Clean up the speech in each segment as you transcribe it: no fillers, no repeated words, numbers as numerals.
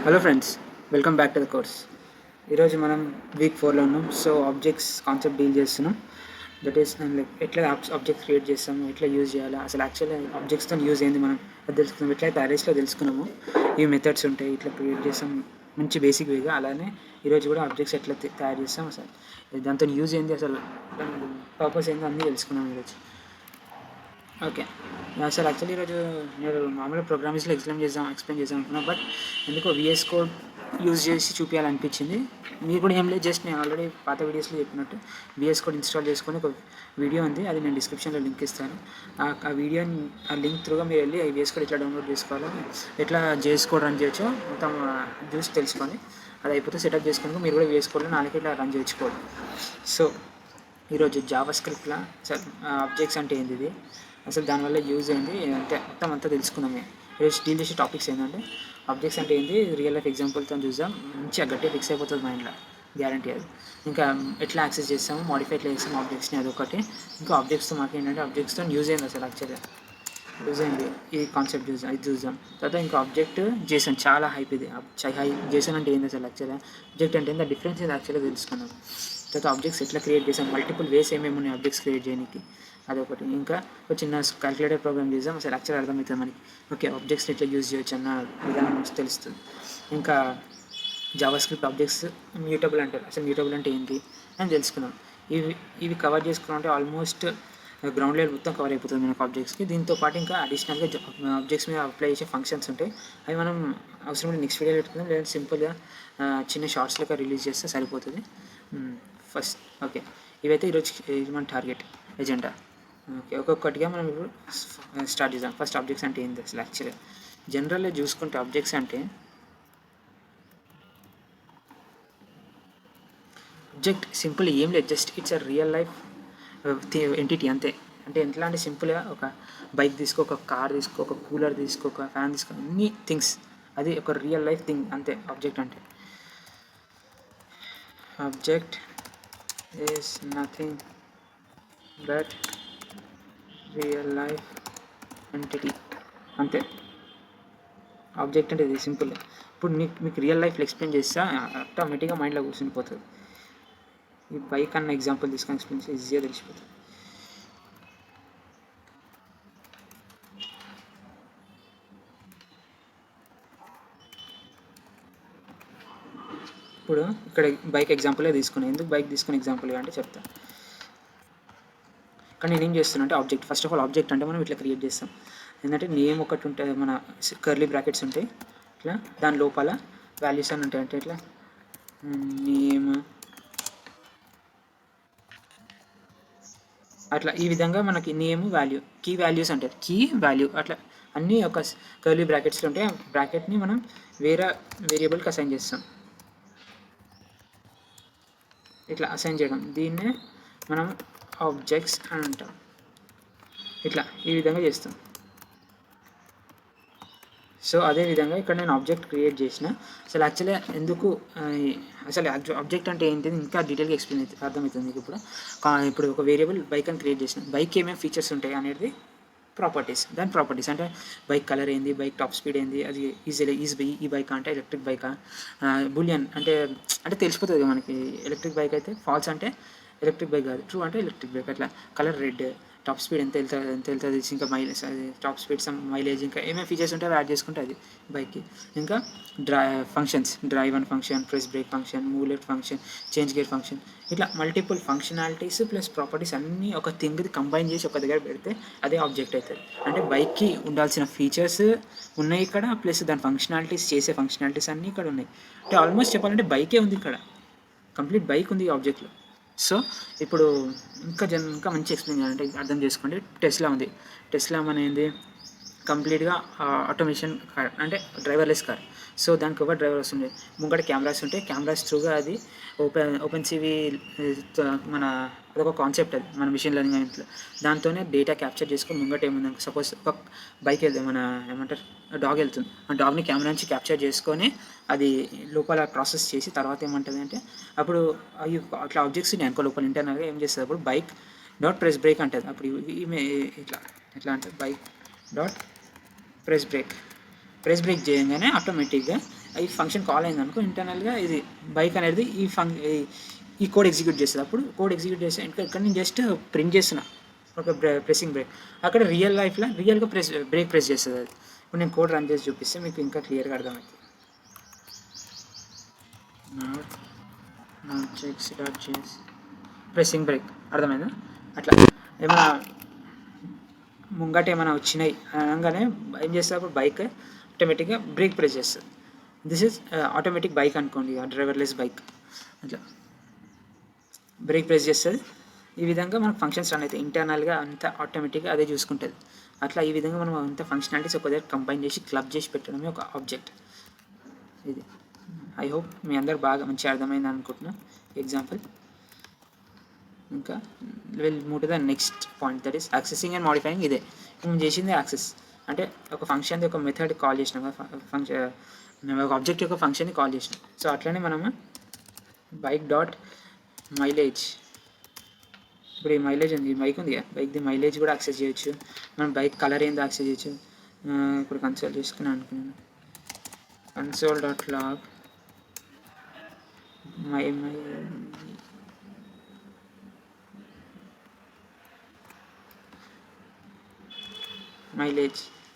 Hello friends, welcome back to the course. ఈరోజు మనం week 4లో ఉన్నాం. సో ఆబ్జెక్ట్స్ కాన్సెప్ట్ డీల్ చేస్తున్నాం. దట్ ఈస్ లైక్ ఎట్లా ఆబ్జెక్ట్స్ క్రియేట్ చేస్తాము, ఎట్లా యూజ్ చేయాలి, అసలు యాక్చువల్లీ ఆబ్జెక్ట్స్తో యూజ్ ఏంది మనం అది తెలుసుకున్నాం. ఎట్లయితే అరేస్లో తెలుసుకున్నాము ఈ మెథడ్స్ ఉంటాయి, ఇట్లా క్రియేట్ చేస్తాం మంచి బేసిక్ వేగా. అలానే ఈరోజు కూడా ఆబ్జెక్ట్స్ ఎట్లా తయారు చేస్తాం, అసలు దాంతో యూజ్ ఏంది, అసలు పర్పస్ ఏందో అన్నీ తెలుసుకున్నాం ఈరోజు. ఓకే, అసలు యాక్చువల్లీ ఈరోజు నేను మామూలుగా ప్రోగ్రామింగ్స్లో ఎక్స్ప్లెయిన్ చేద్దాం అనుకున్నాను. బట్ ఎందుకో విఎస్ కోడ్ యూజ్ చేసి చూపించాలనిపించింది. మీరు కూడా ఏం లేదు, జస్ట్ నేను ఆల్రెడీ పాత వీడియోస్లో చెప్పినట్టు విఎస్ కోడ్ ఇన్స్టాల్ చేసుకొని ఒక వీడియో ఉంది, అది నేను డిస్క్రిప్షన్లో లింక్ ఇస్తాను. ఆ వీడియోని ఆ లింక్ త్రూగా మీరు వెళ్ళి విఎస్ కోడ్ ఎట్లా డౌన్లోడ్ చేసుకోవాలో, ఎట్లా జేఎస్ కోడ్ రన్ చేయొచ్చో మొత్తం చూసి తెలుసుకొని అది అయిపోతే సెటప్ చేసుకుని మీరు కూడా విఎస్ కోడ్లో నాలుగు ఇట్లా రన్ చేసుకోవాలి. సో ఈరోజు జావా స్క్రిప్ట్లో అసలు ఆబ్జెక్ట్స్ అంటే ఏంది, ఇది అసలు దానివల్ల యూజ్ అయింది అంటే మొత్తం అంతా తెలుసుకున్నామే. ఈరోజు డీల్ చేసే టాపిక్స్ ఏంటంటే ఆబ్జెక్ట్స్ అంటే ఏంది, రియల్ లైఫ్ ఎగ్జాంపుల్తో చూద్దాం. మంచిగా గట్టిగా ఫిక్స్ అయిపోతుంది మైండ్లో, గ్యారంటీ అది. ఇంకా ఎట్లా యాక్సెస్ చేస్తాము, మాడిఫై ఎట్లా చేస్తాము ఆబ్జెక్ట్స్ని, అదొకటి. ఇంకా ఆబ్జెక్ట్స్తో మాకు ఏంటంటే ఆబ్జెక్ట్స్తో యూజ్ అయింది, అసలు యాక్చువల్గా యూజ్ అయింది ఈ కాన్సెప్ట్ అది చూద్దాం. తర్వాత ఇంకా ఆబ్జెక్ట్ జేసన్ చాలా హైప్, ఇది హై. జేసన్ అంటే ఏంది అసలు యాక్చువల్గా, ఆబ్జెక్ట్ అంటే ఏంది, డిఫరెన్స్ ఇది యాక్చువల్గా తెలుసుకున్నాం. తర్వాత ఆబ్జెక్ట్స్ ఎట్లా క్రియేట్ చేసాం, మల్టిపుల్ వేస్ ఏమేమి ఉన్నాయి ఆబ్జెక్ట్స్ క్రియేట్ చేయడానికి, అదొకటి. ఇంకా ఒక చిన్న క్యాలిక్యులేటర్ ప్రోగ్రామ్ చేద్దాం, అసలు యాక్చువల్ అర్థమవుతుంది మనకి. ఓకే, ఆబ్జెక్ట్స్ ఎట్లా యూజ్ చేయొచ్చు అన్న విధానం నుంచి తెలుస్తుంది. ఇంకా జావా స్క్రిప్ట్ ఆబ్జెక్ట్స్ మ్యూటబుల్ అంటారు, అసలు మ్యూటబుల్ అంటే ఏంటి అని తెలుసుకున్నాం. ఇవి కవర్ చేసుకున్నామంటే ఆల్మోస్ట్ గ్రౌండ్ లెవెల్ మొత్తం కవర్ అయిపోతుంది మనకు ఆబ్జెక్ట్స్కి. దీంతో పాటు ఇంకా అడిషనల్గా ఆబ్జెక్ట్స్ మీద అప్లై చేసే ఫంక్షన్స్ ఉంటాయి, అవి మనం అవసరమైన నెక్స్ట్ వీడియో పెట్టుకుందాం, లేదా సింపుల్గా చిన్న షార్ట్స్ లెక్క రిలీజ్ చేస్తే సరిపోతుంది. ఫస్ట్ ఓకే, ఇవైతే ఈరోజు మన టార్గెట్ ఎజెండా. ఓకే, ఒక్కొక్కటిగా మనం ఇప్పుడు స్టార్ట్ చేద్దాం. ఫస్ట్ ఆబ్జెక్ట్స్ అంటే ఏంటి అసలు యాక్చువల్గా జనరల్గా చూసుకుంటే ఆబ్జెక్ట్స్ అంటే ఆబ్జెక్ట్ సింపుల్ ఏం లేదు, just it's a real life entity అంతే. అంటే ఎట్లా అంటే సింపుల్గా ఒక బైక్ తీసుకో, ఒక కార్ తీసుకో, ఒక కూలర్ తీసుకో, ఒక ఫ్యాన్ తీసుకో, అన్ని థింగ్స్, అది ఒక రియల్ లైఫ్ థింగ్ అంతే ఆబ్జెక్ట్ అంటే. Object is nothing but real life entity అంతే. ఆబ్జెక్ట్ అంటే ఇది సింపుల్. ఇప్పుడు మీకు రియల్ లైఫ్లో ఎక్స్ప్లెయిన్ చేస్తే ఆటోమేటిక్గా మైండ్లో కూర్చునిపోతుంది. ఈ బైక్ అన్న ఎగ్జాంపుల్ తీసుకొని ఎక్స్ప్లెయిన్ చేస్తే ఈజీగా తెలిసిపోతుంది. ఇప్పుడు ఇక్కడ బైక్ ఎగ్జాంపులే తీసుకున్నాను. ఎందుకు బైక్ తీసుకుని ఎగ్జాంపుల్గా అంటే చెప్తాను. కానీ నేను ఏం చేస్తున్నా అంటే object, first of all object అంటే మనం ఇట్లా క్రియేట్ చేస్తాం. ఏంటంటే నేమ్ ఒకటి ఉంటుంది, మన కర్లీ బ్రాకెట్స్ ఉంటాయి ఇట్లా, దాని లోపల వాల్యూస్ అని ఉంటాయి. అంటే ఇట్లా నేమ్ అట్లా, ఈ విధంగా మనకి నేమ్ వాల్యూ, కీ వాల్యూస్ అంటారు, కీ వాల్యూ అట్లా అన్నీ ఒక కర్లీ బ్రాకెట్స్లో ఉంటాయి. ఆ బ్రాకెట్ని మనం వేరే వేరియబుల్కి అసైన్ చేస్తాం, ఇట్లా అసైన్ చేయడం, దీన్నే మనం ఆబ్జెక్ట్స్ అని అంటాం. ఇట్లా ఈ విధంగా చేస్తాం. సో అదేవిధంగా ఇక్కడ నేను ఆబ్జెక్ట్ క్రియేట్ చేసిన, అసలు యాక్చువల్గా ఎందుకు అసలు ఆబ్జెక్ట్ అంటే ఏంటిది ఇంకా డీటెయిల్గా ఎక్స్ప్లెయిన్ అయితే అర్థమవుతుంది మీకు. ఇప్పుడు ఒక వేరియబుల్ బైక్ అని క్రియేట్ చేసిన, బైక్ ఏమేమి ఫీచర్స్ ఉంటాయి అనేది ప్రాపర్టీస్. దాని ప్రాపర్టీస్ అంటే బైక్ కలర్ ఏంది, బైక్ టాప్ స్పీడ్ ఏంది, అది ఈ బైక్ అంటే ఎలక్ట్రిక్ బైకా, బులియన్ అంటే అంటే తెలిసిపోతుంది కదా మనకి. ఎలక్ట్రిక్ బైక్ అయితే ఫాల్స్ అంటే ఎలక్ట్రిక్ బైక్ కాదు, ట్రూ అంటే ఎలక్ట్రిక్ బైక్. అట్లా కలర్ రెడ్, టాప్ స్పీడ్ ఎంత వెళ్తుంది, ఇంకా మైలేజ్, అది టాప్ స్పీడ్ సమ్ మైలేజ్, ఇంకా ఏమేమి ఫీచర్స్ ఉంటాయో యాడ్ చేసుకుంటే అది బైక్కి. ఇంకా functions, drive and function, press break function, move left function, change gear function, ఇట్లా మల్టిపుల్ ఫంక్షనాలిటీస్ ప్లస్ ప్రాపర్టీస్ అన్నీ ఒక థింగ్ది కంబైన్ చేసి ఒక దగ్గర పెడితే అదే ఆబ్జెక్ట్ అవుతుంది. అంటే బైక్కి ఉండాల్సిన ఫీచర్స్ ఉన్నాయి ఇక్కడ, ప్లస్ దాని ఫంక్షనాలిటీస్, చేసే ఫంక్షనాలిటీస్ అన్నీ ఇక్కడ ఉన్నాయి. అంటే ఆల్మోస్ట్ చెప్పాలంటే బైకే ఉంది ఇక్కడ, కంప్లీట్ బైక్ ఉంది ఈ ఆబ్జెక్ట్లో. సో ఇప్పుడు ఇంకా మంచి ఎక్స్ప్లెయిన్ చేయాలంటే అర్థం చేసుకోండి. టెస్లా ఉంది, టెస్లా అనేది కంప్లీట్గా ఆటోమేషన్ కార్, అంటే డ్రైవర్లెస్ కార్. సో దానికి ఒక డ్రైవర్ వస్తుంది, ముంగట కెమెరాస్ ఉంటాయి, కెమెరాస్ త్రూగా అది ఓపెన్ సివి మన అదొక కాన్సెప్ట్, అది మన మిషన్ లెర్నింగ్ ఇంట్లో. దాంతోనే డేటా క్యాప్చర్ చేసుకొని ముంగట ఏముంది, సపోజ్ ఒక బైక్ వెళ్తుంది, మన ఏమంటారు డాగ్ వెళ్తుంది, ఆ డాగ్ని కెమెరా నుంచి క్యాప్చర్ చేసుకొని అది లోపల ప్రాసెస్ చేసి తర్వాత ఏమంటుంది అంటే అప్పుడు అవి అట్లా ఆబ్జెక్ట్స్ వెనక లోపల ఇంటర్నల్గా ఏం చేస్తుంది, అప్పుడు బైక్ డాట్ ప్రెస్ బ్రేక్ అంటుంది. అప్పుడు ఈమె ఎట్లా అంటే బైక్ డాట్ ప్రెస్ బ్రేక్ చేయగానే ఆటోమేటిక్గా ఈ ఫంక్షన్ కాల్ అయింది అనుకో, ఇంటర్నల్గా ఇది బైక్ అనేది ఈ కోడ్ ఎగ్జిక్యూట్ చేస్తుంది. అప్పుడు కోడ్ ఎగ్జిక్యూట్ చేస్తే ఇక్కడ నేను జస్ట్ ప్రింట్ చేస్తున్నా ఒక ప్రెసింగ్ బ్రేక్, అక్కడ రియల్ లైఫ్లో రియల్గా బ్రేక్ ప్రెస్ చేస్తుంది అది. ఇప్పుడు నేను కోడ్ రన్ చేసి చూపిస్తే మీకు ఇంకా క్లియర్గా అర్థమవుతుంది. ప్రెసింగ్ బ్రేక్ అర్థమైందా? అట్లా ఏమైనా ముంగట ఏమైనా వచ్చినాయి అనగానే ఏం చేస్తే అప్పుడు బైక్ ఆటోమేటిక్గా బ్రేక్ ప్రెస్ చేస్తుంది. దిస్ ఈజ్ ఆటోమేటిక్ బైక్ అనుకోండి, డ్రైవర్లెస్ బైక్. అట్లా బ్రేక్ ప్రెస్ చేస్తుంది. ఈ విధంగా మనకు ఫంక్షన్స్ రన్ అవుతాయి ఇంటర్నల్గా, అంతా ఆటోమేటిక్గా అదే చూసుకుంటుంది. అట్లా ఈ విధంగా మనం అంత ఫంక్షనాలిటీస్ ఒక దగ్గర కంబైన్ చేసి క్లబ్ చేసి పెట్టడమే ఒక ఆబ్జెక్ట్ ఇది. ఐ హోప్ మీ అందరు బాగా మంచిగా అర్థమైంది అనుకుంటున్నా ఎగ్జాంపుల్. ఇంకా will move to the next point, that is accessing and modifying. ఇదే మనం చేసింది యాక్సెస్ అంటే ఒక ఫంక్షన్ది ఒక మెథడ్ కాల్ చేసినాం, ఒక ఆబ్జెక్ట్ యొక్క ఫంక్షన్ని కాల్ చేసినాం. సో అట్లనే మనము బైక్ డాట్ మైలేజ్, ఇప్పుడు ఈ మైలేజ్ ఉంది, ఈ బైక్ ఉంది కదా, బైక్ది మైలేజ్ కూడా యాక్సెస్ చేయొచ్చు. మనం బైక్ కలర్ ఏందో యాక్సెస్ చేయొచ్చు. ఇప్పుడు కన్సోల్ చేసుకున్నాను అనుకున్నాను, console dot log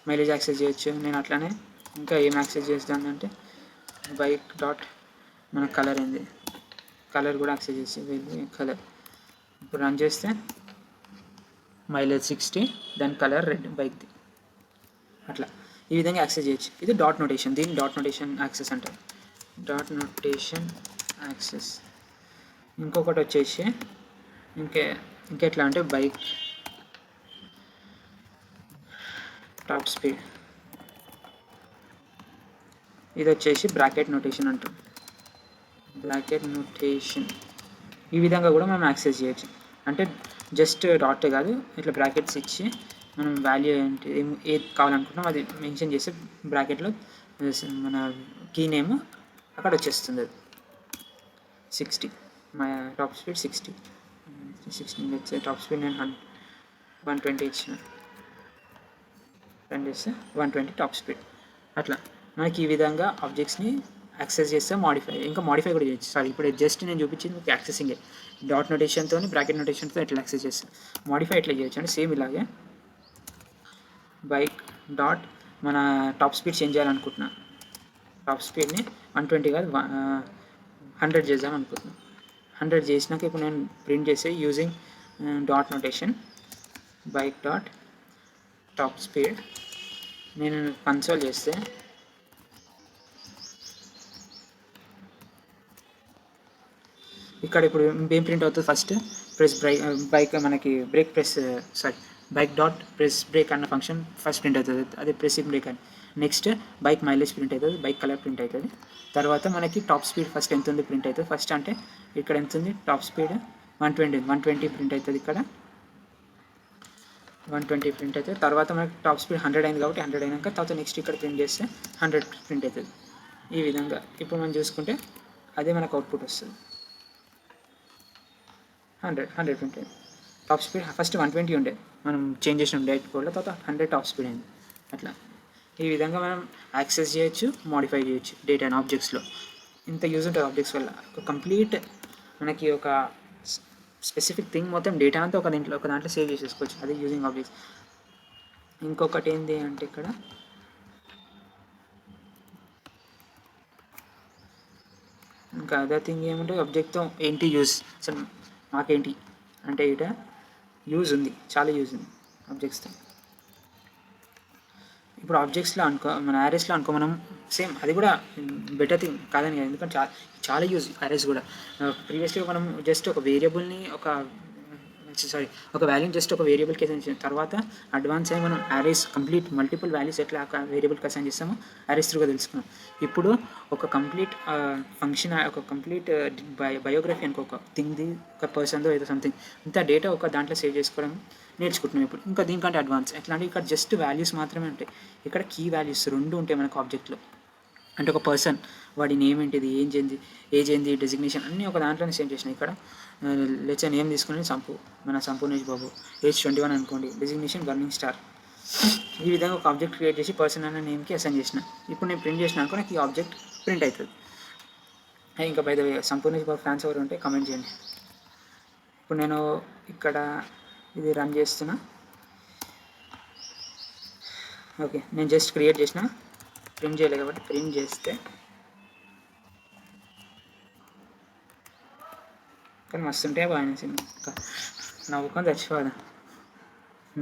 mileage access చేయొచ్చు. నేను అట్లానే ఇంకా ఏం యాక్సెస్ చేస్తాను అంటే బైక్ డాట్ మన కలర్ ఏంది, కలర్ కూడా యాక్సెస్ చేసి కలర్. ఇప్పుడు రన్ చేస్తే మైలేజ్ 60, దాని కలర్ రెడ్ బైక్ది. అట్లా ఈ విధంగా యాక్సెస్ చేయొచ్చు. ఇది డాట్ నోటేషన్, దీన్ని డాట్ నోటేషన్ యాక్సెస్ అంటారు, డాట్ నోటేషన్ యాక్సెస్. ఇంకొకటి వచ్చేసి ఇంకెట్లా అంటే బైక్ టాప్ స్పీడ్, ఇది వచ్చేసి బ్రాకెట్ నోటేషన్ అంటాం, బ్రాకెట్ నోటేషన్. ఈ విధంగా కూడా మనం యాక్సెస్ చేయొచ్చు. అంటే జస్ట్ డాట్ కాదు, ఇట్లా బ్రాకెట్స్ ఇచ్చి మనం వాల్యూ ఏంటి ఏది కావాలనుకుంటున్నాం అది మెన్షన్ చేసి బ్రాకెట్లో మన కీ నేమ్ అక్కడ వచ్చేస్తుంది. అది 60, మా టాప్ స్పీడ్ 60 వచ్చే టాప్ స్పీడ్ నేను 120 ఇచ్చిన, రన్ చేస్తే 120 టాప్ స్పీడ్. అట్లా మనకి ఈ విధంగా ఆబ్జెక్ట్స్ని యాక్సెస్ చేస్తే ఇంకా మాడిఫై కూడా చేయొచ్చు. సారీ, ఇప్పుడు జస్ట్ నేను చూపించింది మీకు యాక్సెసింగే, డాట్ నోటేషన్తో బ్రాకెట్ నోటేషన్తో ఎట్లా యాక్సెస్ చేస్తాను, మాడిఫై ఎట్లా చేయొచ్చు అంటే సేమ్ ఇలాగే బైక్ డాట్ మన టాప్ స్పీడ్ చేంజ్ చేయాలనుకుంటున్నా, టాప్ స్పీడ్ని 120 కాదు 100 చేద్దాం అనుకుంటున్నాను. 100 చేసినాక ఇప్పుడు నేను ప్రింట్ చేసే using dot notation bike dot top speed. నేను కన్సోల్ చేస్తే ఇక్కడ ఇప్పుడు ఏం ప్రింట్ అవుతుంది, ఫస్ట్ బైక్ మనకి break bike dot press break అన్న ఫంక్షన్ ఫస్ట్ ప్రింట్ అవుతుంది, అదే ప్రెసింగ్ బ్రేక్ అని. నెక్స్ట్ బైక్ మైలేజ్ ప్రింట్ అవుతుంది, బైక్ కలర్ ప్రింట్ అవుతుంది. తర్వాత మనకి టాప్ స్పీడ్ ఫస్ట్ ఎంత ఉంది ప్రింట్ అవుతుంది. ఫస్ట్ అంటే ఇక్కడ ఎంత ఉంది టాప్ స్పీడ్ 120 ప్రింట్ అవుతుంది, ఇక్కడ 120 ప్రింట్ అవుతుంది. తర్వాత మనకి టాప్ స్పీడ్ 100 అయింది కాబట్టి 100 అయినాక తర్వాత నెక్స్ట్ ఇక్కడ ప్రింట్ చేస్తే 100 ప్రింట్ అవుతుంది. ఈ విధంగా ఇప్పుడు మనం చూసుకుంటే అదే మనకు అవుట్పుట్ వస్తుంది, 100 ప్రింట్ అయింది. టాప్ స్పీడ్ ఫస్ట్ 120 ఉండే, మనం చేంజ్ చేసినాం డైరెక్ట్ కోడ్లో, తర్వాత 100 టాప్ స్పీడ్ అయింది. అట్లా ఈ విధంగా మనం యాక్సెస్ చేయొచ్చు, మోడిఫై చేయొచ్చు డేటాని ఆబ్జెక్ట్స్లో. ఇంత యూజ్ ఉంటుంది ఆబ్జెక్ట్స్ వల్ల. ఒక కంప్లీట్ మనకి ఒక స్పెసిఫిక్ థింగ్ మొత్తం డేటా అంతా ఒక దాంట్లో సేవ్ చేసేసుకోవచ్చు, అది యూజింగ్ ఆబ్జెక్ట్స్. ఇంకొకటి ఏంటి అంటే ఇక్కడ ఇంకా అదర్ థింగ్ ఏమంటే ఆబ్జెక్ట్తో ఏంటి యూజ్, అసలు మాకేంటి అంటే ఇట యూజ్ ఉంది, చాలా యూజ్ ఉంది ఆబ్జెక్ట్స్తో. ఇప్పుడు ఆబ్జెక్ట్స్లో అనుకో, మన యారేస్లో అనుకో, మనం సేమ్ అది కూడా బెటర్ థింగ్ కాదని కాదు, ఎందుకంటే చాలా యూజ్ యారేస్ కూడా. ప్రీవియస్లీ మనం జస్ట్ ఒక వేరియబుల్ని ఒక వాల్యూని జస్ట్ ఒక వేరియబుల్కి అసైన్ చేసిన తర్వాత అడ్వాన్స్ అయ్యి మనం యారేస్ కంప్లీట్ మల్టిపుల్ వాల్యూస్ ఎట్లా ఒక వేరియబుల్కి అసైన్ చేస్తామో యారేస్ త్రూగా తెలుసుకున్నాం. ఇప్పుడు ఒక కంప్లీట్ ఫంక్షన్, ఒక కంప్లీట్ బయోగ్రఫీ అనుకో, ఒక థింగ్ది, ఒక పర్సన్దో ఏదో సంథింగ్, ఇంత డేటా ఒక దాంట్లో సేవ్ చేసుకోవడం నేర్చుకుంటున్నాం ఇప్పుడు. ఇంకా దీనికంటే అడ్వాన్స్ ఎట్లా అంటే ఇక్కడ జస్ట్ వాల్యూస్ మాత్రమే ఉంటాయి, ఇక్కడ కీ వాల్యూస్ 2 ఉంటాయి మనకు ఆబ్జెక్ట్లో. అంటే ఒక పర్సన్, వాడి నేమ్ ఏంటిది, ఏజ్ ఏంది, డెసిగ్నేషన్ అన్నీ ఒక దాంట్లోనే సేవ్ చేసినాయి. ఇక్కడ లెట్స్ నేమ్ తీసుకుని మన సంపూర్ణేష్ బాబు, ఏజ్ 21 అనుకోండి, డెసిగ్నేషన్ బర్నింగ్ స్టార్. ఈ విధంగా ఒక ఆబ్జెక్ట్ క్రియేట్ చేసి పర్సన్ అనే నేమ్కి అసైన్ చేసిన. ఇప్పుడు నేను ప్రింట్ చేసిన అనుకో నాకు ఈ ఆబ్జెక్ట్ ప్రింట్ అవుతుంది. ఇంకా by the way Sampoorna fans ఎవరు ఉంటే కమెంట్ చేయండి. ఇప్పుడు నేను ఇక్కడ ఇది రన్ చేస్తున్నా. ఓకే, నేను జస్ట్ క్రియేట్ చేసిన, ప్రింట్ చేయలేదు కాబట్టి ప్రింట్ చేస్తే కానీ మస్తు ఉంటాయి బాగా సినిమా. నవ్వుకొని చచ్చిపోదా.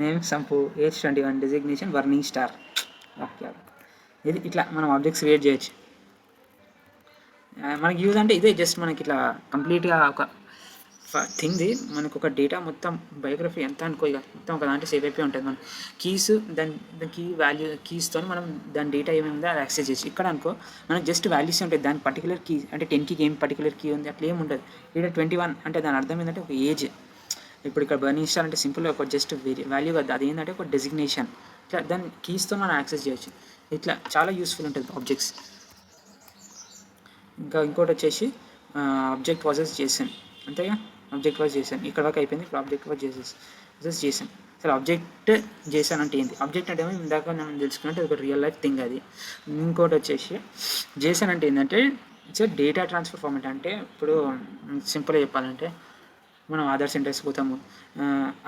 Name Sampu, age 21, designation burning star. Okay, ఇది ఇట్లా మనం ఆబ్జెక్ట్స్ క్రియేట్ చేయొచ్చు. మనకి యూజ్ అంటే ఇదే, జస్ట్ మనకి ఇట్లా కంప్లీట్గా ఒక థింగ్ది మనకు ఒక డేటా మొత్తం బయోగ్రఫీ ఎంత అనుకో ఇక మొత్తం ఒక దాంట్లో సేవ్ అయిపోయి ఉంటుంది. మన కీస్ దాని కీ వాల్యూ కీస్తో మనం దాని డేటా ఏమేమి ఉందో అది యాక్సెస్ చేయొచ్చు. ఇక్కడ అనుకో మనకు జస్ట్ వాల్యూస్ ఉంటాయి, దాని పర్టికులర్ కీ అంటే 10కి ఏం పర్టికులర్ కీ ఉంది అట్లా ఏమి ఉంటుంది. ఇక్కడ 21 అంటే దాని అర్థం ఏంటంటే ఒక ఏజ్. ఇప్పుడు ఇక్కడ బర్నింగ్ స్టార్ అంటే సింపుల్గా ఒక జస్ట్ వాల్యూ కదా, అది ఏంటంటే ఒక డెసిగ్నేషన్. ఇట్లా దాని కీస్తో మనం యాక్సెస్ చేయొచ్చు. ఇట్లా చాలా యూస్ఫుల్ ఉంటుంది ఆబ్జెక్ట్స్. ఇంకా ఇంకోటి వచ్చేసి ఆబ్జెక్ట్ ప్రాసెస్ చేసాను అంతేగా. ఆబ్జెక్ట్ వాజ్ చేశాను, ఇక్కడ వరకు అయిపోయింది. ఇప్పుడు ఆబ్జెక్ట్ వాజ్ చేశాను. అసలు ఆబ్జెక్ట్ చేశాను అంటే ఏంటి? ఆబ్జెక్ట్ అంటే ఏమో ఇందాక మనం తెలుసుకున్నట్టు ఒక రియల్ లైఫ్ థింగ్ అది. ఇంకోటి వచ్చేసి చేశాను అంటే ఏంటంటే ఇట్స్ డేటా ట్రాన్స్ఫర్ ఫార్మాట్. అంటే ఇప్పుడు సింపుల్గా చెప్పాలంటే మనం ఆధార్ సెంటర్స్ పోతాము,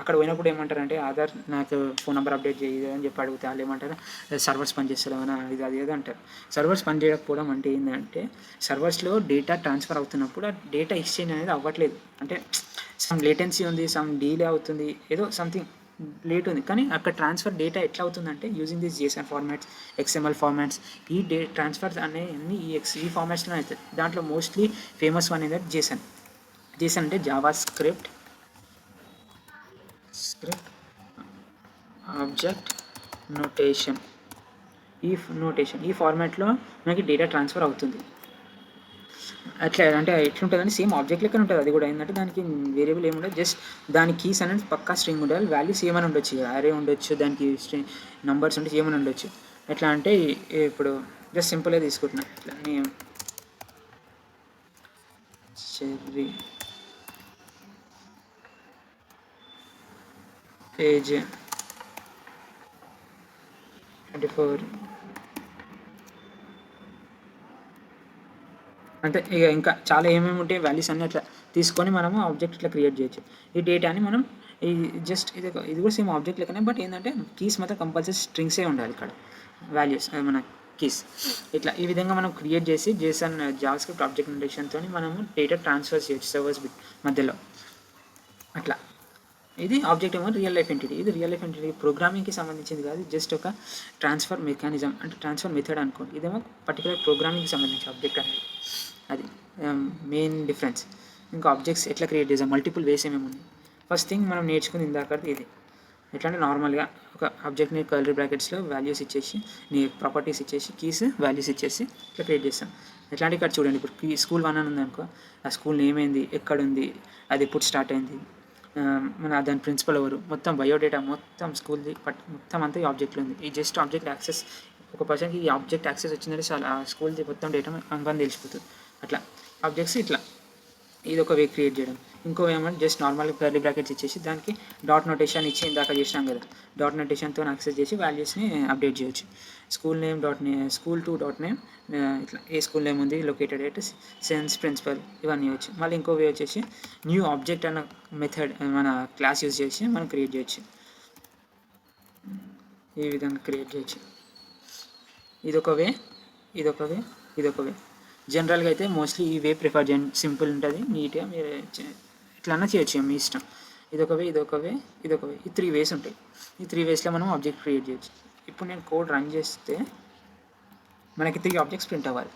అక్కడ పోయినప్పుడు ఏమంటారంటే ఆధార్ నాకు ఫోన్ నెంబర్ అప్డేట్ చేయదు అని చెప్పి అడిగితే వాళ్ళు ఏమంటారు సర్వర్స్ పనిచేస్తలేమన్నా ఇది అది ఏదో అంటారు. సర్వర్స్ పని చేయకపోవడం అంటే ఏంటంటే సర్వర్స్లో డేటా ట్రాన్స్ఫర్ అవుతున్నప్పుడు ఆ డేటా ఎక్స్చేంజ్ అనేది అవ్వట్లేదు. అంటే సమ్ లేటెన్సీ ఉంది, సమ్ డీలే అవుతుంది, ఏదో సంథింగ్ లేట్ ఉంది. కానీ అక్కడ ట్రాన్స్ఫర్ డేటా ఎట్లా అవుతుందంటే using this JSON formats, XML formats. ఈ ట్రాన్స్ఫర్స్ అనేవి ఈ ఫార్మాట్స్లో అవుతాయి. దాంట్లో మోస్ట్లీ ఫేమస్ వన్ ఏంటంటే JSON అంటే జావా స్క్రిప్ట్ ఆబ్జెక్ట్ నోటేషన్. ఈ ఫార్మాట్లో మనకి డేటా ట్రాన్స్ఫర్ అవుతుంది. అట్లా అంటే ఎట్లుంటుందంటే సేమ్ ఆబ్జెక్ట్ లెక్క ఉంటుంది. అది కూడా ఏంటంటే దానికి వేరియబుల్ ఏముండదు, జస్ట్ దాని కీస్ అనేది పక్కా స్ట్రింగ్ ఉండాలి, వాల్యూస్ ఏమైనా ఉండొచ్చు, అరే ఉండొచ్చు, దానికి స్ట్రింగ్ నంబర్స్ ఉండొచ్చు, ఏమైనా ఉండొచ్చు. ఎట్లా అంటే ఇప్పుడు జస్ట్ సింపుల్గా తీసుకుంటున్నా. ఇట్లా నేమ్ చెర్రీ పేజ్ 24 అంటే ఇక ఇంకా చాలా ఏమేమి ఉంటాయి వాల్యూస్ అన్నీ అట్లా తీసుకొని మనము ఆబ్జెక్ట్ ఇట్లా క్రియేట్ చేయొచ్చు. ఈ డేటాని మనం ఈ జస్ట్ ఇది కూడా సేమ్ ఆబ్జెక్ట్ లెక్కనే, బట్ ఏంటంటే కీస్ మాత్రం కంపల్సరీ స్ట్రింగ్సే ఉండాలి ఇక్కడ, వాల్యూస్ మన కీస్. ఇట్లా ఈ విధంగా మనం క్రియేట్ చేసి JSON జావాస్క్రిప్ట్ ఆబ్జెక్ట్ నోటేషన్తో మనము డేటా ట్రాన్స్ఫర్ చేయొచ్చు సర్వర్స్ మధ్యలో. అట్లా ఇది ఆబ్జెక్ట్ ఏమో రియల్ లైఫ్ ఎంటిటీ. ఇది రియల్ లైఫ్ ఎంటిటీ ప్రోగ్రామింగ్కి సంబంధించింది కాదు, జస్ట్ ఒక ట్రాన్స్ఫర్ మెకానిజం అంటే ట్రాన్స్ఫర్ మెథడ్ అనుకోండి. ఇదేమో పర్టికులర్ ప్రోగ్రామింగ్కి సంబంధించి ఆబ్జెక్ట్ అనేది, అది మెయిన్ డిఫరెన్స్. ఇంకా ఆబ్జెక్ట్స్ ఎట్లా క్రియేట్ చేసాం, మల్టిపుల్ వేస్ ఏమేమి ఉన్నాయి. ఫస్ట్ థింగ్ మనం నేర్చుకుని ఇందాక ఇది ఎట్లా అంటే నార్మల్గా ఒక ఆబ్జెక్ట్ని కర్లీ బ్రాకెట్స్లో వాల్యూస్ ఇచ్చేసి నీ ప్రాపర్టీస్ ఇచ్చేసి కీస్ వాల్యూస్ ఇచ్చేసి ఇట్లా క్రియేట్ చేస్తాం. ఎట్లాంటి ఇక్కడ చూడండి, ఇప్పుడు స్కూల్ 1 అని ఉంది అనుకో, ఆ స్కూల్ నేమ్ ఏంది, ఎక్కడుంది, అది ఎప్పుడు స్టార్ట్ అయింది, మన దాని ప్రిన్సిపల్ ఎవరు, మొత్తం బయోడేటా మొత్తం స్కూల్ది మొత్తం అంతా ఈ ఆబ్జెక్ట్లో ఉంది. ఈ జస్ట్ ఆబ్జెక్ట్ యాక్సెస్ ఒక పర్సన్కి ఈ ఆబ్జెక్ట్ యాక్సెస్ వచ్చిందంటే చాలా ఆ స్కూల్ది మొత్తం డేటా మనకు తెలిసిపోతుంది. అట్లా ఆబ్జెక్ట్స్ ఇట్లా ఇది ఒక వే క్రియేట్ చేయడం. ఇంకో ఏమంటే జస్ట్ నార్మల్గా కర్లీ బ్రాకెట్స్ ఇచ్చేసి దానికి డాట్ నోటేషన్ ఇచ్చి ఇందాక చేసినాం కదా, డాట్ నోటేషన్తో యాక్సెస్ చేసి వాల్యూస్ని అప్డేట్ చేయొచ్చు. School name school to dot name ఇట్లా ఏ స్కూల్ నేమ్ ఉంది, లొకేటెడ్ ఎట్, సెన్స్, ప్రిన్సిపల్, ఇవన్నీ వచ్చు. మళ్ళీ ఇంకో వే వచ్చేసి న్యూ ఆబ్జెక్ట్ అన్న మెథడ్ మన క్లాస్ యూజ్ చేసి మనం క్రియేట్ చేయొచ్చు. ఈ విధంగా క్రియేట్ చేయొచ్చు. ఇదొక వే. జనరల్గా అయితే మోస్ట్లీ ఈ వే ప్రిఫర్ చేయండి, సింపుల్ ఉంటుంది, నీట్గా మీరు ఎట్లన్నా చేయొచ్చు మీ ఇష్టం. ఇదొక వే ఈ 3 వేస్ ఉంటాయి. ఈ 3 వేస్లో మనం ఆబ్జెక్ట్ క్రియేట్ చేయొచ్చు. ఇప్పుడు నేను కోడ్ రన్ చేస్తే మనకి 3 ఆబ్జెక్ట్స్ ప్రింట్ అవ్వాలి.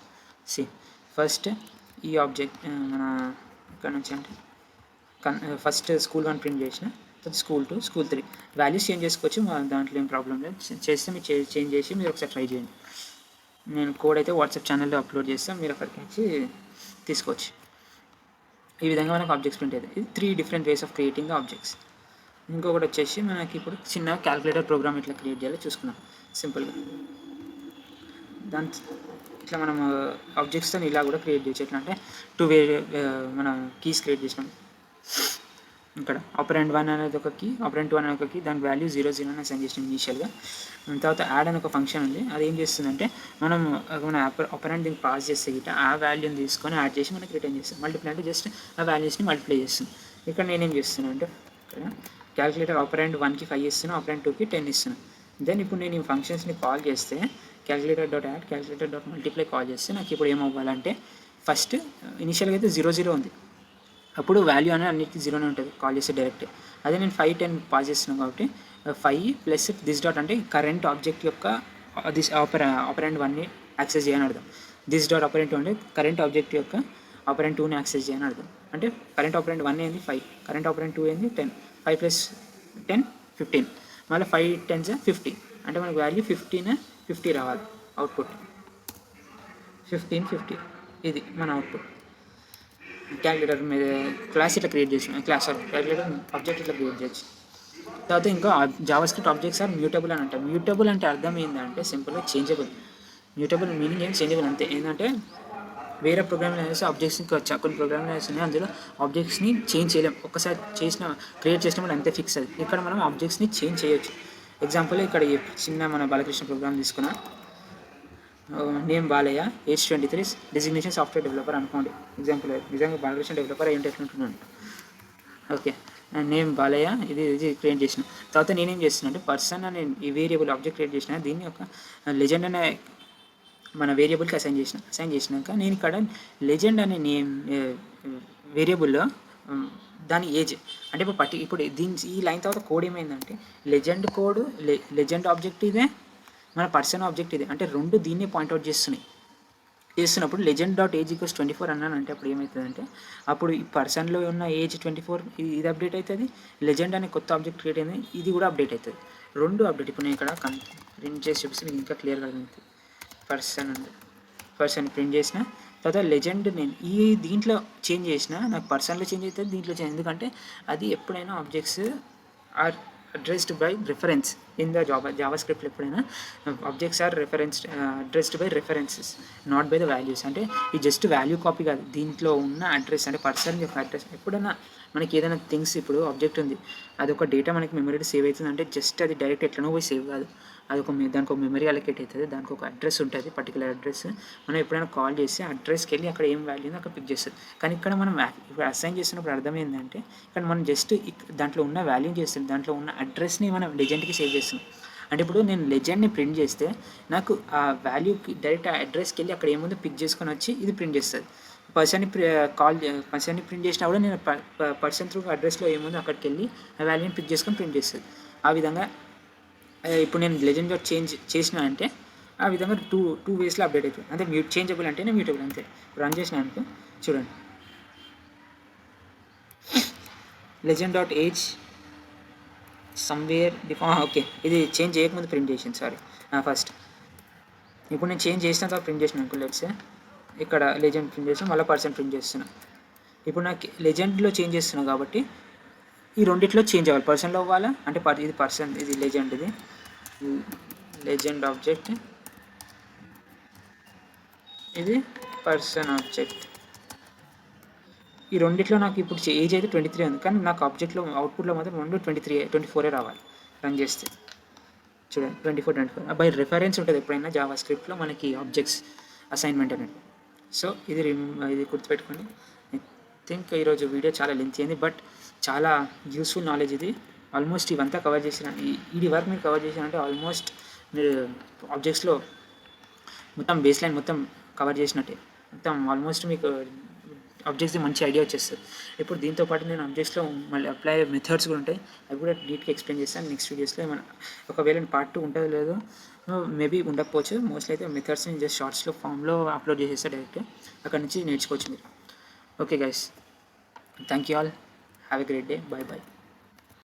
ఫస్ట్ ఈ ఆబ్జెక్ట్ మన ఇక్కడ నుంచి అంటే ఫస్ట్ స్కూల్ 1 ప్రింట్ చేసిన, తర్వాత స్కూల్ 2, స్కూల్ 3 వాల్యూస్ చేంజ్ చేసుకోవచ్చు, దాంట్లో ఏం ప్రాబ్లం లేదు. చేస్తే మీరు చేంజ్ చేసి మీరు ఒకసారి ట్రై చేయండి. నేను కోడ్ అయితే వాట్సాప్ ఛానల్లో అప్లోడ్ చేస్తాను, మీరు అక్కడికి వచ్చి తీసుకోవచ్చు. ఈ విధంగా మనకు ఆబ్జెక్ట్స్ ప్రింట్ అవుతాయి. ఇది 3 different ways of creating objects. ఇంకొకటి వచ్చేసి మనకి ఇప్పుడు చిన్న క్యాలిక్యులేటర్ ప్రోగ్రామ్ ఎట్లా క్రియేట్ చేయాలో చూసుకున్నాం సింపుల్గా. ఇట్లా మనం ఆబ్జెక్ట్స్తో ఇలా కూడా క్రియేట్ చేయొచ్చు. ఎట్లా అంటే 2 వే మన కీస్ క్రియేట్ చేసినాం. ఇక్కడ ఆపరెంట్ 1 అనేది ఒక కీ, ఆపరెంట్ 2 అనేది ఒక కీ, దానికి వాల్యూ 0 0 అని అసైన్ చేసిన ఇనిషియల్గా. తర్వాత యాడ్ అని ఒక ఫంక్షన్ ఉంది. అది ఏం చేస్తుందంటే మనం మన ఆపరెంట్ దీనికి పాస్ చేస్తే గిట్ట ఆ వాల్యూని తీసుకొని యాడ్ చేసి మనకి రిటర్న్ చేస్తుంది. మల్టిప్లై అంటే జస్ట్ ఆ వాల్యూస్ని మల్టిప్లై చేస్తుంది. ఇక్కడ నేనేం చేస్తున్నాను అంటే ఇక్కడ క్యాలిక్యులేటర్ ఆపరెంట్ 1కి 5 ఇస్తున్నాను, ఆపరెంట్ 2కి 10 ఇస్తున్నాను. దెన్ ఇప్పుడు నేను ఈ ఫంక్షన్స్ని కాల్ చేస్తే calculator dot add, calculator dot multiply call చేస్తే నాకు ఇప్పుడు ఏమవ్వాలంటే ఫస్ట్ ఇనిషియల్గా అయితే 0 0 ఉంది. అప్పుడు వాల్యూ అనేది అన్నిటికీ 0నే ఉంటుంది కాల్ చేస్తే డైరెక్ట్. అదే నేను 5 10 పాస్ చేస్తున్నాను కాబట్టి 5 ప్లస్ దిస్ డాట్ అంటే కరెంట్ ఆబ్జెక్ట్ యొక్క దిస్ ఆపరెంట్ 1ని యాక్సెస్ చేయని అర్థం. దిస్ డాట్ ఆపరెంట్ 2 అంటే కరెంట్ ఆబ్జెక్ట్ యొక్క ఆపరెంట్ 2ని యాక్సెస్ చేయని అర్థం. అంటే కరెంట్ ఆపరెంట్ 1 ఏంది 5, కరెంట్ ఆపరెంట్ 2 ఏంది 10, 5 ప్లస్ 10 15, మళ్ళీ 5 10s 50 అంటే మనకి వాల్యూ 50 రావాలి అవుట్పుట్. 15 50 ఇది మన అవుట్పుట్. క్యాలిక్యులేటర్ మీద క్లాస్ ఇట్లా క్రియేట్ చేసిన క్యాలిక్యులేటర్ ఆబ్జెక్ట్ ఇట్లా క్రియేట్ చేయొచ్చు. తర్వాత ఇంకా జావాస్క్రిప్ట్ ఆబ్జెక్ట్స్ ఆర్ మ్యూటబుల్ అని అంటారు. మ్యూటబుల్ అంటే అర్థం ఏంటంటే సింపుల్గా చేంజబుల్. మ్యూటబుల్ మీనింగ్ ఏం చేంజబుల్ అంతే. ఏంటంటే వేరే ప్రోగ్రామ్ లాంగ్వేజెస్ ఆబ్జెక్ట్స్కి వచ్చా కొన్ని ప్రోగ్రామ్ లాంగ్వేజెస్ ఉన్నాయి, అందులో ఆబ్జెక్ట్స్ని చేంజ్ చేయలేం. ఒక్కసారి క్రియేట్ చేసినప్పుడు అంతే ఫిక్స్ అది. ఇక్కడ మనం ఆబ్జెక్ట్స్ని చేంజ్ చేయొచ్చు. ఎగ్జాంపుల్ ఇక్కడ చిన్న మన బాలకృష్ణ ప్రోగ్రామ్ తీసుకున్నా, name Balayya, age 23, designation software developer అనుకోండి. ఎగ్జాంపుల్ నిజంగా బాలకృష్ణ డెవలపర్ ఏంటి ఎట్లుంటున్నాను. ఓకే, నేమ్ బాలయ్య ఇది క్రియేట్ చేసిన తర్వాత నేనేం చేస్తున్నా అంటే పర్సన్ అనే ఈ వేరియబుల్ ఆబ్జెక్ట్ క్రియేట్ చేసిన, దీన్ని ఒక లెజెండ్ అనే మన వేరియబుల్కి అసైన్ చేసినాక నేను ఇక్కడ లెజెండ్ అనే నేమ్ వేరియబుల్లో దాని ఏజ్ అంటే ఇప్పుడు దీని ఈ లైన్ తర్వాత కోడ్ ఏమైందంటే లెజెండ్ కోడ్ లెజెండ్ ఆబ్జెక్ట్ ఇదే, మన పర్సన్ ఆబ్జెక్ట్ ఇదే, అంటే రెండు దీన్ని పాయింట్అవుట్ చేస్తున్నప్పుడు లెజెండ్ డాట్ ఏజ్ ఈక్వల్స్ 24 అన్నాను అంటే అప్పుడు ఏమవుతుందంటే అప్పుడు ఈ పర్సన్లో ఉన్న ఏజ్ 24 ఇది అప్డేట్ అవుతుంది, లెజెండ్ అనే కొత్త ఆబ్జెక్ట్ క్రియేట్ అయింది ఇది కూడా అప్డేట్ అవుతుంది, రెండు అప్డేట్. ఇప్పుడు నేను ఇక్కడ ప్రింట్ చేసి చూపిస్తే మీకు ఇంకా క్లియర్గా అర్థమవుతుంది. పర్సన్ ప్రింట్ చేసిన తర్వాత లెజెండ్ నేను ఈ దీంట్లో చేంజ్ చేసిన నాకు పర్సన్లో చేంజ్ అవుతుంది, దీంట్లో చేంజ్, ఎందుకంటే అది ఎప్పుడైనా objects are addressed by reference in the జావాస్క్రిప్ట్లో ఎప్పుడైనా objects are addressed by references not by the values. అంటే ఇది జస్ట్ వాల్యూ కాపీ కాదు, దీంట్లో ఉన్న అడ్రస్ అంటే పర్సన్ యొక్క అడ్రస్. ఎప్పుడైనా మనకి ఏదైనా థింగ్స్ ఇప్పుడు ఆబ్జెక్ట్ ఉంది అది ఒక డేటా మనకి మెమరీలో సేవ్ అవుతుంది అంటే జస్ట్ అది డైరెక్ట్ ఎట్లనో పోయి సేవ్ కాదు, అది దానికి ఒక మెమరీ అలొకేట్ అవుతుంది, దానికి ఒక అడ్రస్ ఉంటుంది, పర్టికులర్ అడ్రస్. మనం ఎప్పుడైనా కాల్ చేస్తే అడ్రస్కి వెళ్ళి అక్కడ ఏం వాల్యూ ఉందో అక్కడ పిక్ చేస్తుంది. కానీ ఇక్కడ మనం ఇప్పుడు అసైన్ చేస్తున్నప్పుడు అర్థమైందంటే ఇక్కడ మనం జస్ట్ దాంట్లో ఉన్న వాల్యూ చేస్తుంది, దాంట్లో ఉన్న అడ్రస్ని మనం లెజెండ్కి సేవ్ చేస్తున్నాం. అంటే ఇప్పుడు నేను లెజెండ్ని ప్రింట్ చేస్తే నాకు ఆ వాల్యూకి డైరెక్ట్ ఆ అడ్రస్కి వెళ్ళి అక్కడ ఏముందో పిక్ చేసుకొని వచ్చి ఇది ప్రింట్ చేస్తుంది. పర్సన్ని ప్రింట్ చేసినా కూడా నేను పర్సన్ త్రూ అడ్రస్లో ఏముందో అక్కడికి వెళ్ళి ఆ వాల్యూని పిక్ చేసుకొని ప్రింట్ చేస్తుంది. ఆ విధంగా ఇప్పుడు నేను లెజెండ్ డాట్ చేంజ్ చేసిన అంటే ఆ విధంగా టూ వేస్లో అప్డేట్ అవుతుంది. అంటే చేంజబుల్ అంటేనే మ్యూటబుల్ అంతే. రన్ చేసిన అనుకో చూడండి, legend dot age somewhere okay, ఇది చేంజ్ చేయకముందు ప్రింట్ చేసింది, సారీ ఫస్ట్. ఇప్పుడు నేను చేంజ్ చేసిన తర్వాత ప్రింట్ చేసిన అనుకో, లెట్స్ ఇక్కడ లెజెండ్ ప్రింట్ చేసిన మళ్ళీ పర్సన్ ప్రింట్ చేస్తున్నా. ఇప్పుడు నాకు లెజెండ్లో చేంజ్ చేస్తున్నా కాబట్టి ఈ రెండిట్లో చేంజ్ అవ్వాలి, పర్సన్లో అవ్వాలా అంటే ఇది పర్సన్, ఇది లెజెండ్, ఇది లెజెండ్ ఆబ్జెక్ట్, ఇది పర్సన్ ఆబ్జెక్ట్. ఈ రెండిట్లో నాకు ఇప్పుడు ఏజ్ అయితే 23 ఉంది, కానీ నాకు ఆబ్జెక్ట్లో అవుట్పుట్లో మాత్రం 24 రావాలి రన్ చేస్తే. చూడండి 24 బై రిఫరెన్స్ ఉంటుంది ఎప్పుడైనా జావాస్క్రిప్ట్లో మనకి ఆబ్జెక్ట్స్ అసైన్మెంట్ అనేది. సో ఇది గుర్తుపెట్టుకోండి. ఐ థింక్ ఈరోజు వీడియో చాలా లెంత్ అయింది, బట్ చాలా యూస్ఫుల్ నాలెడ్జ్ ఇది. ఆల్మోస్ట్ ఇవంతా కవర్ చేసిన ఈ వర్క్ మీరు కవర్ చేసినంటే ఆల్మోస్ట్ మీరు ఆబ్జెక్ట్స్లో మొత్తం బేస్ లైన్ మొత్తం కవర్ చేసినట్టే, మొత్తం ఆల్మోస్ట్ మీకు ఆబ్జెక్ట్స్ది మంచి ఐడియా వచ్చేస్తుంది. ఇప్పుడు దీంతో పాటు నేను ఆబ్జెక్ట్స్లో మళ్ళీ అప్లై మెథడ్స్ కూడా ఉంటాయి, అవి కూడా డీట్గా ఎక్స్ప్లెయిన్ చేస్తాను నెక్స్ట్ వీడియోస్లో. ఏమైనా ఒకవేళ పార్ట్ 2 ఉంటుందో లేదో మేబీ ఉండకపోవచ్చు, మోస్ట్లీ అయితే మెథడ్స్ని జస్ట్ షార్ట్స్లో ఫామ్లో అప్లోడ్ చేసేస్తా డైరెక్ట్, అక్కడ నుంచి నేర్చుకోవచ్చు మీరు. Okay guys, thank you all, have a great day, bye bye.